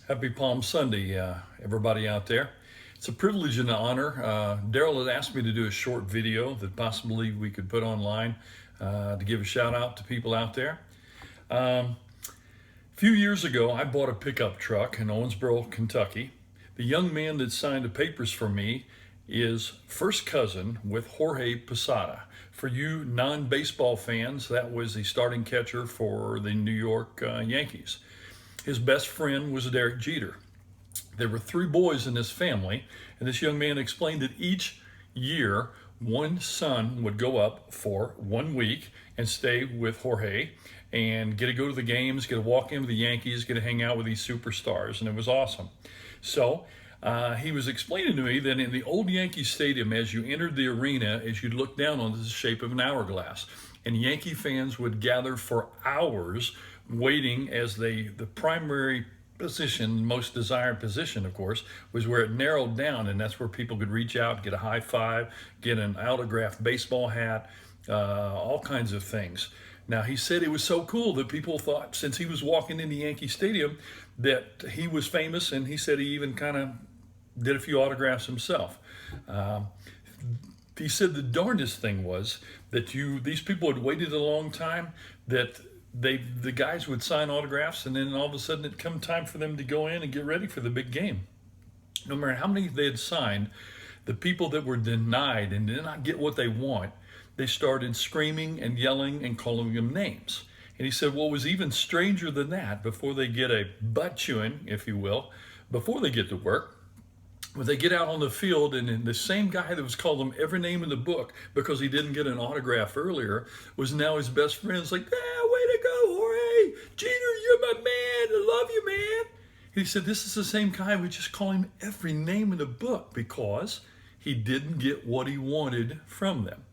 Happy Palm Sunday, everybody out there. It's a privilege and an honor. Daryl had asked me to do a short video that possibly we could put online to give a shout out to people out there. A few years ago, I bought a pickup truck in Owensboro, Kentucky. The young man that signed the papers for me is first cousin with Jorge Posada. For you non-baseball fans, that was the starting catcher for the New York Yankees. His best friend was Derek Jeter. There were three boys in this family, and this young man explained that each year one son would go up for 1 week and stay with Jorge and get to go to the games, get to walk in with the Yankees, get to hang out with these superstars, and it was awesome. So he was explaining to me that in the old Yankee Stadium, as you entered the arena, as you looked down on the shape of an hourglass, and Yankee fans would gather for hours waiting as the primary position, most desired position, of course, was where it narrowed down, and that's where people could reach out, get a high five, get an autographed baseball hat, all kinds of things. Now, he said it was so cool that people thought, since he was walking into Yankee Stadium, that he was famous, and he said he even kind of did a few autographs himself. He said the darndest thing was that these people had waited a long time, that the guys would sign autographs, and then all of a sudden it come time for them to go in and get ready for the big game. No matter how many they had signed, the people that were denied and did not get what they want, they started screaming and yelling and calling them names. And he said what was even stranger than that, before they get a butt chewing, if you will, before they get to work, when they get out on the field, and then the same guy that was called them every name in the book because he didn't get an autograph earlier was now his best friend. It's like, way to go, Jorge. Jeter, you're my man. I love you, man. He said, this is the same guy. We just call him every name in the book because he didn't get what he wanted from them.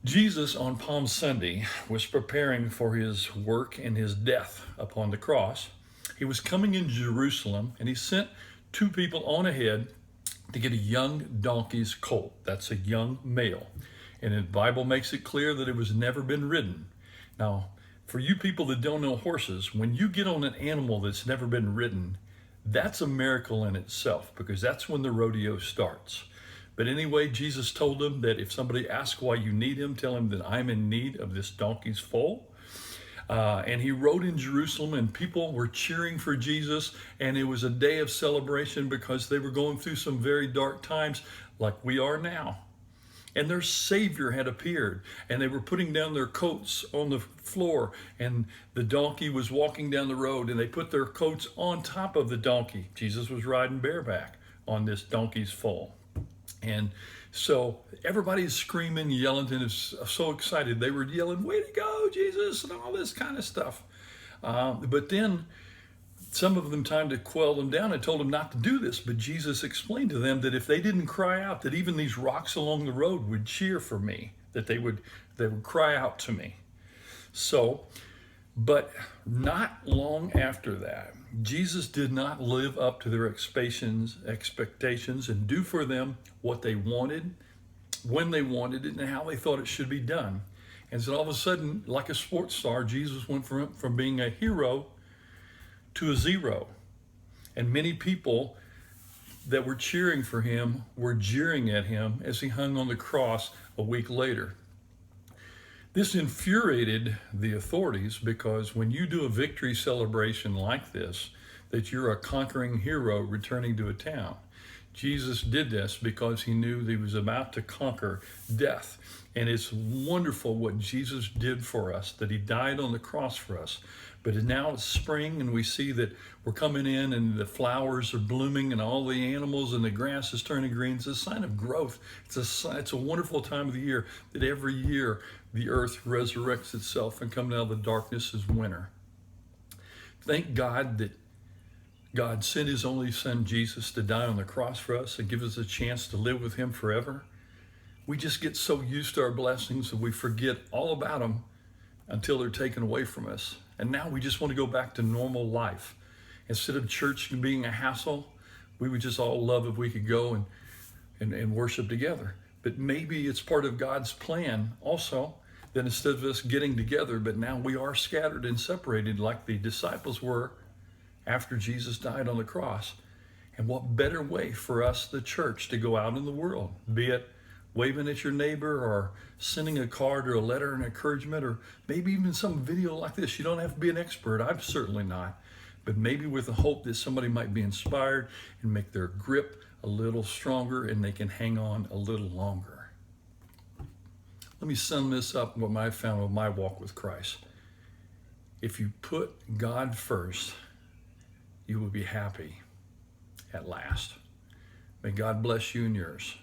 Jesus on Palm Sunday was preparing for his work and his death upon the cross. He was coming in Jerusalem, and he sent two people on ahead to get a young donkey's colt. That's a young male. And the Bible makes it clear that it was never been ridden. Now, for you people that don't know horses, when you get on an animal that's never been ridden, that's a miracle in itself, because that's when the rodeo starts. But anyway, Jesus told them that if somebody asks why you need him, tell him that I'm in need of this donkey's foal. And he rode in Jerusalem, and people were cheering for Jesus, and it was a day of celebration because they were going through some very dark times like we are now. And their Savior had appeared, and they were putting down their coats on the floor, and the donkey was walking down the road, and they put their coats on top of the donkey. Jesus was riding bareback on this donkey's foal. And so everybody's screaming, yelling, and is so excited. They were yelling, way to go, Jesus, and all this kind of stuff. But then some of them tried to quell them down and told them not to do this. But Jesus explained to them that if they didn't cry out, that even these rocks along the road would cheer for me, that they would cry out to me. So, but not long after that, Jesus did not live up to their expectations and do for them what they wanted, when they wanted it, and how they thought it should be done. And so all of a sudden, like a sports star, Jesus went from being a hero to a zero. And many people that were cheering for him were jeering at him as he hung on the cross a week later. This infuriated the authorities, because when you do a victory celebration like this, that you're a conquering hero returning to a town. Jesus did this because he knew that he was about to conquer death. And it's wonderful what Jesus did for us, that he died on the cross for us. But now it's spring, and we see that we're coming in, and the flowers are blooming, and all the animals and the grass is turning green. It's a sign of growth. It's a wonderful time of the year, that every year the earth resurrects itself and comes out of the darkness as winter. Thank God that God sent his only son, Jesus, to die on the cross for us and give us a chance to live with him forever. We just get so used to our blessings that we forget all about them until they're taken away from us. And now we just want to go back to normal life. Instead of church being a hassle, we would just all love if we could go and worship together. But maybe it's part of God's plan also, that instead of us getting together, but now we are scattered and separated like the disciples were after Jesus died on the cross. And what better way for us, the church, to go out in the world, be it waving at your neighbor or sending a card or a letter of encouragement, or maybe even some video like this. You don't have to be an expert. I'm certainly not. But maybe with the hope that somebody might be inspired and make their grip a little stronger and they can hang on a little longer. Let me sum this up, what I found with my walk with Christ. If you put God first, you will be happy at last. May God bless you and yours.